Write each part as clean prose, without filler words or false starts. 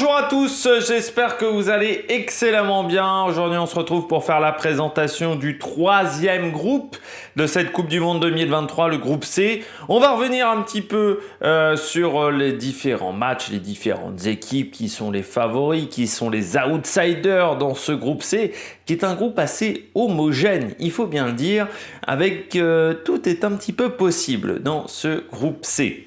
Bonjour à tous, j'espère que vous allez excellemment bien. Aujourd'hui, on se retrouve pour faire la présentation du troisième groupe de cette Coupe du Monde 2023, le groupe C. On va revenir un petit peu sur les différents matchs, les différentes équipes qui sont les favoris, qui sont les outsiders dans ce groupe C, qui est un groupe assez homogène, il faut bien le dire, avec tout est un petit peu possible dans ce groupe C.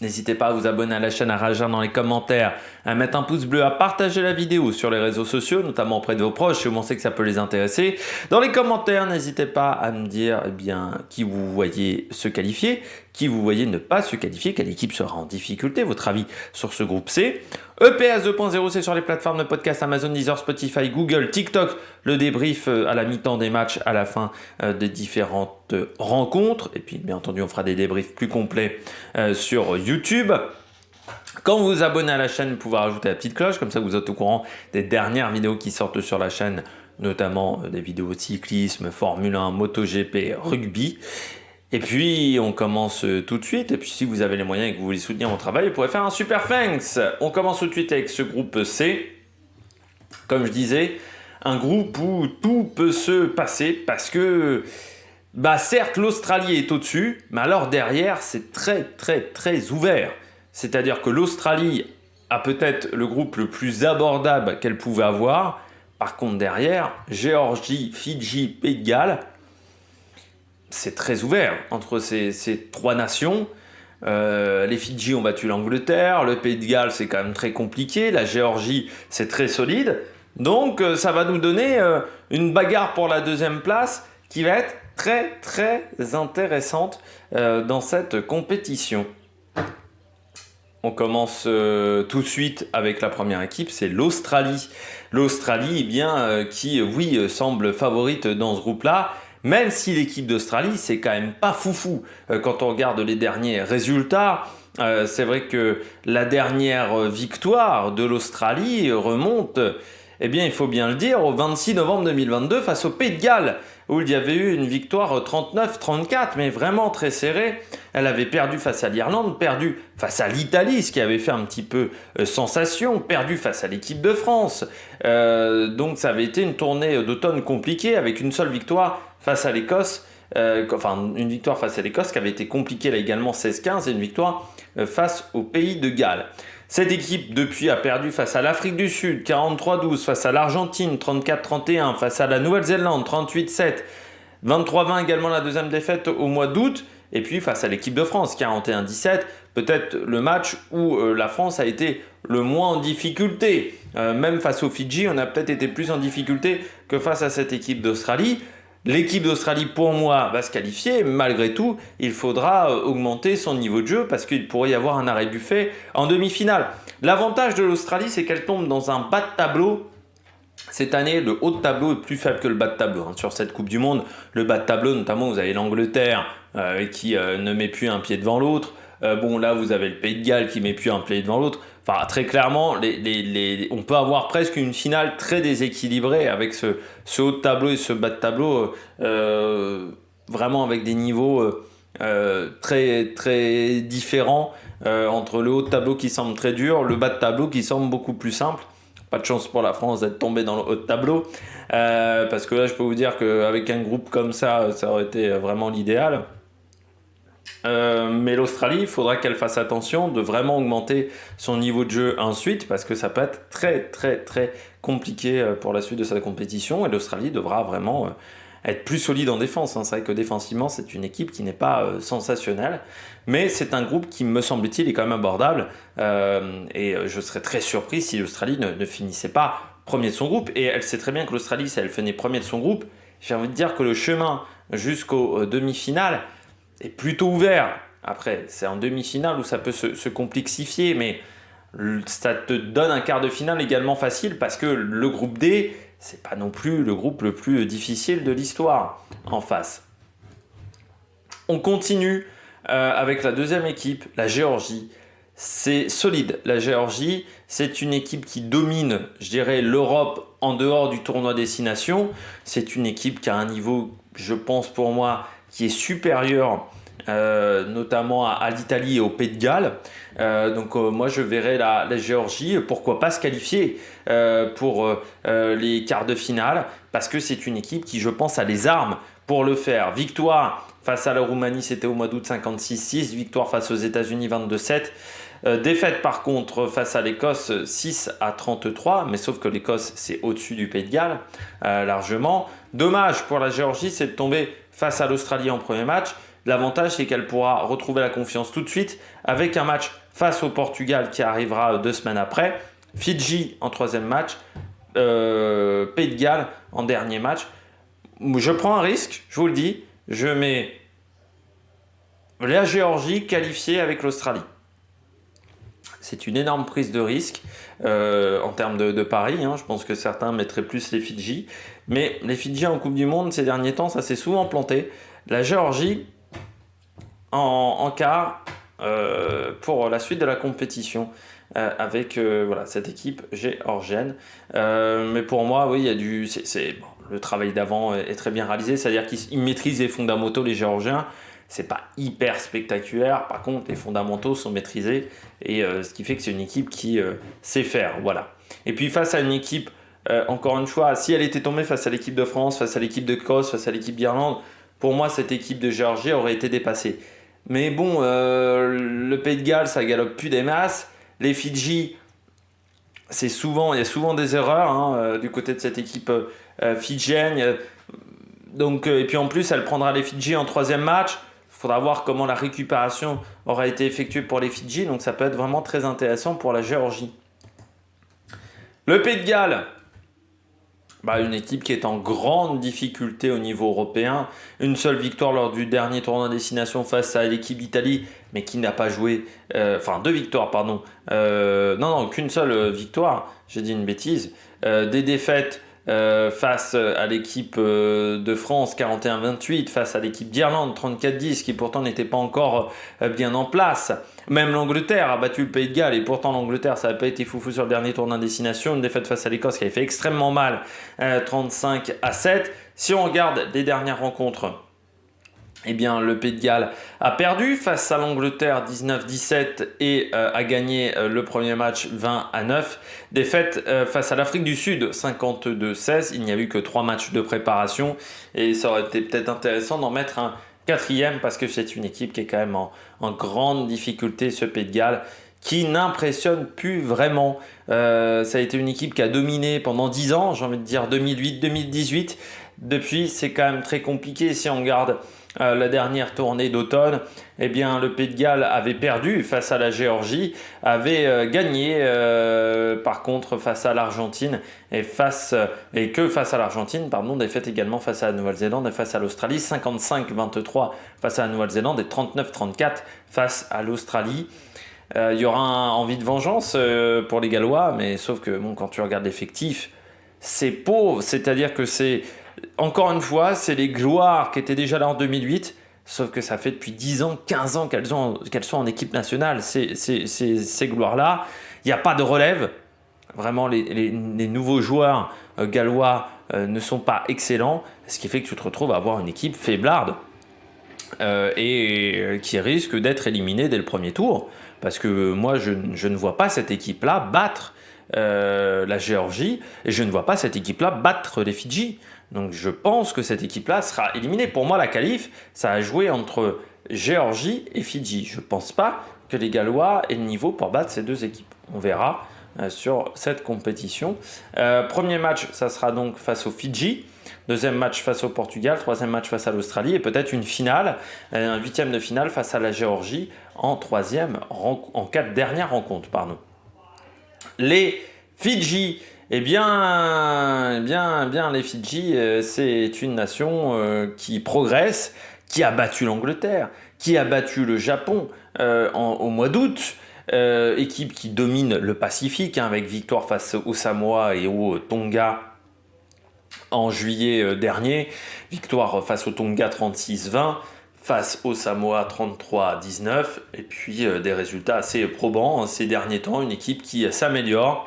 N'hésitez pas à vous abonner à la chaîne, à réagir dans les commentaires, à mettre un pouce bleu, à partager la vidéo sur les réseaux sociaux, notamment auprès de vos proches si vous pensez que ça peut les intéresser. Dans les commentaires, n'hésitez pas à me dire qui vous voyez se qualifier, qui vous voyez ne pas se qualifier, quelle équipe sera en difficulté, votre avis sur ce groupe C. EPS 2.0, c'est sur les plateformes de podcast Amazon, Deezer, Spotify, Google, TikTok, le débrief à la mi-temps des matchs, à la fin des différentes rencontres. Et puis, bien entendu, on fera des débriefs plus complets sur YouTube. Quand vous vous abonnez à la chaîne, vous pouvez rajouter la petite cloche, comme ça vous êtes au courant des dernières vidéos qui sortent sur la chaîne, notamment des vidéos de cyclisme, Formule 1, MotoGP, rugby. Et puis, on commence tout de suite. Et puis, si vous avez les moyens et que vous voulez soutenir mon travail, vous pourrez faire un super thanks. On commence tout de suite avec ce groupe C. Comme je disais, un groupe où tout peut se passer parce que, certes, l'Australie est au-dessus, mais alors derrière, c'est très ouvert. C'est-à-dire que l'Australie a peut-être le groupe le plus abordable qu'elle pouvait avoir. Par contre, derrière, Géorgie, Fidji, Pays de Galles, c'est très ouvert entre ces trois nations. Les Fidji ont battu l'Angleterre, le Pays de Galles c'est quand même très compliqué, la Géorgie c'est très solide. Donc ça va nous donner une bagarre pour la deuxième place qui va être très intéressante dans cette compétition. On commence tout de suite avec la première équipe, c'est l'Australie. L'Australie qui semble favorite dans ce groupe-là. Même si l'équipe d'Australie, c'est quand même pas foufou. Quand on regarde les derniers résultats, c'est vrai que la dernière victoire de l'Australie remonte, il faut bien le dire, au 26 novembre 2022 face au Pays de Galles, où il y avait eu une victoire 39-34, mais vraiment très serrée. Elle avait perdu face à l'Irlande, perdu face à l'Italie, ce qui avait fait un petit peu sensation, perdu face à l'équipe de France. Donc ça avait été une tournée d'automne compliquée avec une seule victoire face à l'Écosse, une victoire face à l'Écosse qui avait été compliquée là également 16-15 et une victoire face au Pays de Galles. Cette équipe depuis a perdu face à l'Afrique du Sud 43-12, face à l'Argentine 34-31, face à la Nouvelle-Zélande 38-7, 23-20 également la deuxième défaite au mois d'août, et puis face à l'équipe de France 41-17, peut-être le match où la France a été le moins en difficulté. Même face aux Fidji, on a peut-être été plus en difficulté que face à cette équipe d'Australie. L'équipe d'Australie, pour moi, va se qualifier. Malgré tout, il faudra augmenter son niveau de jeu parce qu'il pourrait y avoir un arrêt buffet en demi-finale. L'avantage de l'Australie, c'est qu'elle tombe dans un bas de tableau. Cette année, le haut de tableau est plus faible que le bas de tableau. Sur cette Coupe du Monde, le bas de tableau, notamment, vous avez l'Angleterre qui ne met plus un pied devant l'autre. Là, vous avez le Pays de Galles qui met plus un pied devant l'autre. Enfin, très clairement, on peut avoir presque une finale très déséquilibrée avec ce haut de tableau et ce bas de tableau, vraiment avec des niveaux très différents entre le haut de tableau qui semble très dur, le bas de tableau qui semble beaucoup plus simple. Pas de chance pour la France d'être tombée dans le haut de tableau, parce que là, je peux vous dire qu'avec un groupe comme ça, ça aurait été vraiment l'idéal. Mais l'Australie, il faudra qu'elle fasse attention de vraiment augmenter son niveau de jeu ensuite parce que ça peut être très compliqué pour la suite de sa compétition et l'Australie devra vraiment être plus solide en défense. C'est vrai que défensivement, c'est une équipe qui n'est pas sensationnelle, mais c'est un groupe qui, me semble-t-il, est quand même abordable et je serais très surpris si l'Australie ne finissait pas premier de son groupe. Et elle sait très bien que l'Australie, si elle finit premier de son groupe, j'ai envie de dire que le chemin jusqu'aux demi-finales est plutôt ouvert. Après, c'est en demi-finale où ça peut se complexifier, mais ça te donne un quart de finale également facile parce que le groupe D, c'est pas non plus le groupe le plus difficile de l'histoire en face. On continue avec la deuxième équipe, la Géorgie. C'est solide. La Géorgie, c'est une équipe qui domine, je dirais, l'Europe en dehors du tournoi Destination. C'est une équipe qui a un niveau, je pense pour moi, qui est supérieur notamment à l'Italie et au Pays de Galles. Donc moi je verrais la Géorgie, pourquoi pas se qualifier pour les quarts de finale, parce que c'est une équipe qui, je pense, a les armes pour le faire. Victoire face à la Roumanie, c'était au mois d'août, 56-6. Victoire face aux États-Unis, 22-7. Défaite par contre face à l'Écosse, 6-33, mais sauf que l'Écosse c'est au-dessus du Pays de Galles largement. Dommage pour la Géorgie, c'est de tomber face à l'Australie en premier match. L'avantage c'est qu'elle pourra retrouver la confiance tout de suite avec un match face au Portugal qui arrivera 2 semaines après. Fidji en troisième match, Pays de Galles en dernier match. Je prends un risque, je vous le dis, je mets la Géorgie qualifiée avec l'Australie. C'est une énorme prise de risque en termes de paris. Je pense que certains mettraient plus les Fidji. Mais les Fidji en Coupe du Monde, ces derniers temps, ça s'est souvent planté. La Géorgie en quart pour la suite de la compétition avec cette équipe géorgienne. Mais pour moi, oui, il y a bon, le travail d'avant est très bien réalisé. C'est-à-dire qu'ils maîtrisent les fondamentaux, les Géorgiens. C'est pas hyper spectaculaire, par contre les fondamentaux sont maîtrisés et ce qui fait que c'est une équipe qui sait faire, voilà. Et puis face à une équipe, encore une fois, si elle était tombée face à l'équipe de France, face à l'équipe de Corse, face à l'équipe d'Irlande, pour moi cette équipe de Géorgie aurait été dépassée. Mais bon, le Pays de Galles, ça galope plus des masses. Les Fidji, il y a souvent des erreurs du côté de cette équipe fidjienne. Donc, et puis en plus, elle prendra les Fidji en troisième match. Il faudra voir comment la récupération aura été effectuée pour les Fidji. Donc ça peut être vraiment très intéressant pour la Géorgie. Le Pays de Galles, une équipe qui est en grande difficulté au niveau européen. Une seule victoire lors du dernier tournoi de destination face à l'équipe d'Italie, mais qui n'a pas joué... 2 victoires, pardon. Qu'une seule victoire. J'ai dit une bêtise. Des défaites face à l'équipe de France 41-28, face à l'équipe d'Irlande 34-10 qui pourtant n'était pas encore bien en place. Même l'Angleterre a battu le Pays de Galles et pourtant l'Angleterre ça n'a pas été foufou sur le dernier tournoi de destination. Une défaite face à l'Écosse qui avait fait extrêmement mal 35-7. Si on regarde les dernières rencontres, eh bien, le Pays de Galles a perdu face à l'Angleterre 19-17 et a gagné le premier match 20-9. Défaite face à l'Afrique du Sud 52-16. Il n'y a eu que 3 matchs de préparation et ça aurait été peut-être intéressant d'en mettre un 4e parce que c'est une équipe qui est quand même en grande difficulté, ce Pays de Galles, qui n'impressionne plus vraiment. Ça a été une équipe qui a dominé pendant 10 ans, j'ai envie de dire 2008-2018. Depuis, c'est quand même très compliqué si on regarde la dernière tournée d'automne. Eh bien, le Pays de Galles avait perdu face à la Géorgie, avait gagné par contre face à l'Argentine et que face à l'Argentine, défaite également face à la Nouvelle-Zélande et face à l'Australie, 55-23 face à la Nouvelle-Zélande et 39-34 face à l'Australie. Il y aura envie de vengeance pour les Gallois, mais sauf que quand tu regardes l'effectif, c'est pauvre, c'est-à-dire que c'est encore une fois, c'est les gloires qui étaient déjà là en 2008, sauf que ça fait depuis 10 ans, 15 ans qu'elles sont en équipe nationale, ces gloires-là. Il n'y a pas de relève. Vraiment, les nouveaux joueurs gallois ne sont pas excellents, ce qui fait que tu te retrouves à avoir une équipe faiblarde et qui risque d'être éliminée dès le premier tour. Parce que moi, je ne vois pas cette équipe-là battre la Géorgie et je ne vois pas cette équipe-là battre les Fidji. Donc je pense que cette équipe-là sera éliminée. Pour moi, la qualif, ça a joué entre Géorgie et Fidji. Je ne pense pas que les Gallois aient le niveau pour battre ces deux équipes. On verra sur cette compétition. Premier match, ça sera donc face aux Fidji. Deuxième match face au Portugal. Troisième match face à l'Australie. Et peut-être une finale, un 8e de finale face à la Géorgie en 4 dernières rencontres. Les Fidji. Eh bien, les Fidji, c'est une nation qui progresse, qui a battu l'Angleterre, qui a battu le Japon au mois d'août. Équipe qui domine le Pacifique avec victoire face aux Samoa et aux Tonga en juillet dernier. Victoire face aux Tonga 36-20, face aux Samoa 33-19. Et puis des résultats assez probants ces derniers temps. Une équipe qui s'améliore.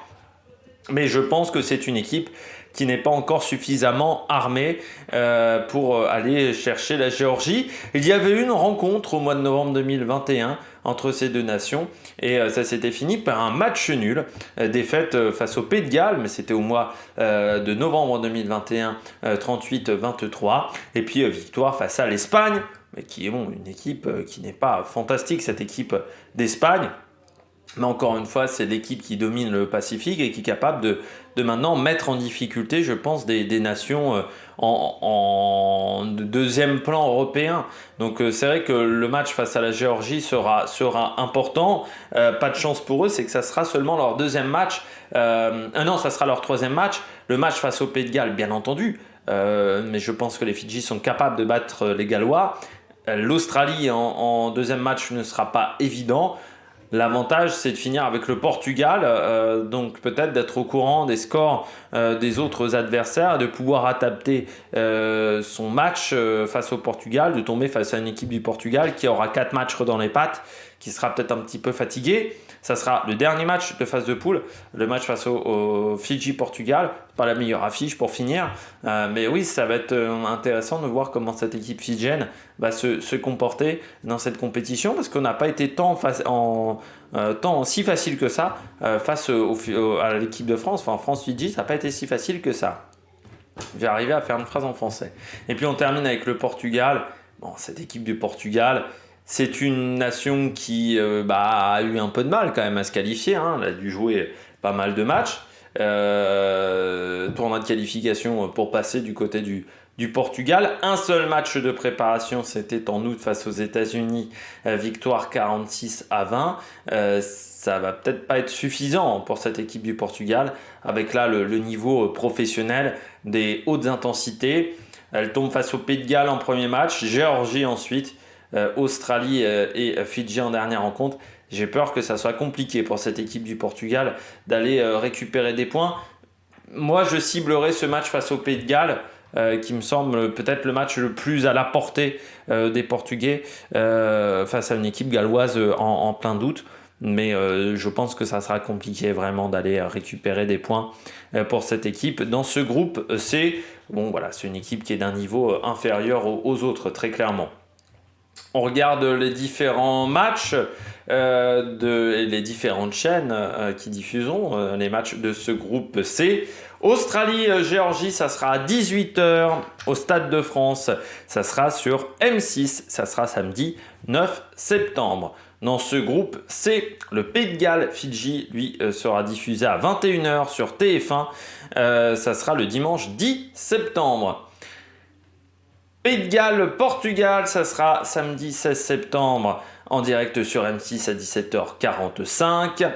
Mais je pense que c'est une équipe qui n'est pas encore suffisamment armée pour aller chercher la Géorgie. Il y avait eu une rencontre au mois de novembre 2021 entre ces deux nations et ça s'était fini par un match nul, défaite face au Pays de Galles, mais c'était au mois de novembre 2021, 38-23, et puis victoire face à l'Espagne, mais qui est une équipe qui n'est pas fantastique, cette équipe d'Espagne. Mais encore une fois, c'est l'équipe qui domine le Pacifique et qui est capable de maintenant mettre en difficulté, je pense, des nations en deuxième plan européen. Donc c'est vrai que le match face à la Géorgie sera important. Pas de chance pour eux, c'est que ça sera seulement leur deuxième match. Non, ça sera leur troisième match. Le match face au Pays de Galles, bien entendu. Mais je pense que les Fidji sont capables de battre les Gallois. L'Australie en deuxième match ne sera pas évident. L'avantage, c'est de finir avec le Portugal, donc peut-être d'être au courant des scores des autres adversaires, de pouvoir adapter son match face au Portugal, de tomber face à une équipe du Portugal qui aura 4 matchs dans les pattes, qui sera peut-être un petit peu fatiguée. Ça sera le dernier match de phase de poule, le match face au Fidji-Portugal, pas la meilleure affiche pour finir. Mais oui, ça va être intéressant de voir comment cette équipe fidjienne va se comporter dans cette compétition, parce qu'on n'a pas été tant si facile que ça face à l'équipe de France. Enfin, France-Fidji, ça n'a pas été si facile que ça. Je vais arriver à faire une phrase en français. Et puis on termine avec le Portugal. Bon, cette équipe du Portugal, c'est une nation qui a eu un peu de mal quand même à se qualifier. Elle a dû jouer pas mal de matchs. Tournoi de qualification pour passer du côté du Portugal. Un seul match de préparation, c'était en août face aux États-Unis. Victoire 46-20. Ça va peut-être pas être suffisant pour cette équipe du Portugal, avec là le niveau professionnel des hautes intensités. Elle tombe face au Pays de Galles en premier match, Géorgie ensuite, Australie et Fidji en dernière rencontre. J'ai peur que ça soit compliqué pour cette équipe du Portugal d'aller récupérer des points. Moi, je ciblerai ce match face au Pays de Galles, qui me semble peut-être le match le plus à la portée des Portugais face à une équipe galloise en plein doute. Mais je pense que ça sera compliqué vraiment d'aller récupérer des points pour cette équipe. Dans ce groupe C, c'est une équipe qui est d'un niveau inférieur aux autres, très clairement. On regarde les différents matchs et les différentes chaînes qui diffuseront les matchs de ce groupe C. Australie-Géorgie, ça sera à 18h au Stade de France. Ça sera sur M6. Ça sera samedi 9 septembre. Dans ce groupe C, le Pays de Galles-Fidji, lui, sera diffusé à 21h sur TF1. Ça sera le dimanche 10 septembre. Pays de Galles-Portugal, ça sera samedi 16 septembre en direct sur M6 à 17h45.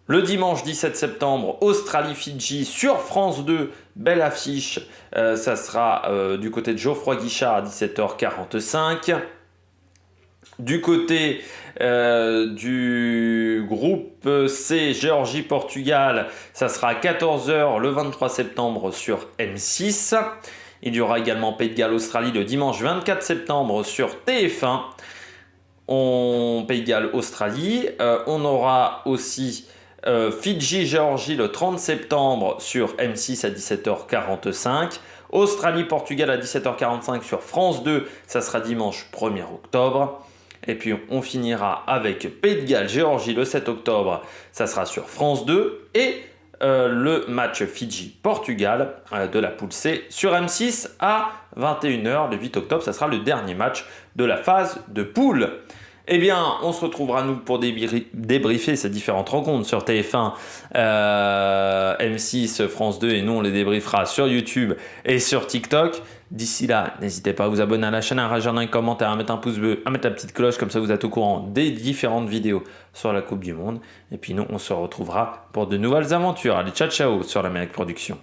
Le dimanche 17 septembre, Australie-Fidji sur France 2, belle affiche. Ça sera du côté de Geoffroy Guichard à 17h45. Du côté du groupe C, Géorgie-Portugal, ça sera à 14h le 23 septembre sur M6. Il y aura également Pays de Galles-Australie le dimanche 24 septembre sur TF1. Pays de Galles-Australie. On aura aussi Fidji-Géorgie le 30 septembre sur M6 à 17h45. Australie-Portugal à 17h45 sur France 2. Ça sera dimanche 1er octobre. Et puis on finira avec Pays de Galles-Géorgie le 7 octobre. Ça sera sur France 2. Et le match Fidji-Portugal de la poule C sur M6 à 21h le 8 octobre. Ça sera le dernier match de la phase de poule. Eh bien, on se retrouvera nous pour débriefer ces différentes rencontres sur TF1, M6, France 2 et nous on les débriefera sur YouTube et sur TikTok. D'ici là, n'hésitez pas à vous abonner à la chaîne, à réagir dans les commentaires, à mettre un pouce bleu, à mettre la petite cloche, comme ça vous êtes au courant des différentes vidéos sur la Coupe du Monde. Et puis nous, on se retrouvera pour de nouvelles aventures. Allez, ciao ciao sur l'Amérique Production.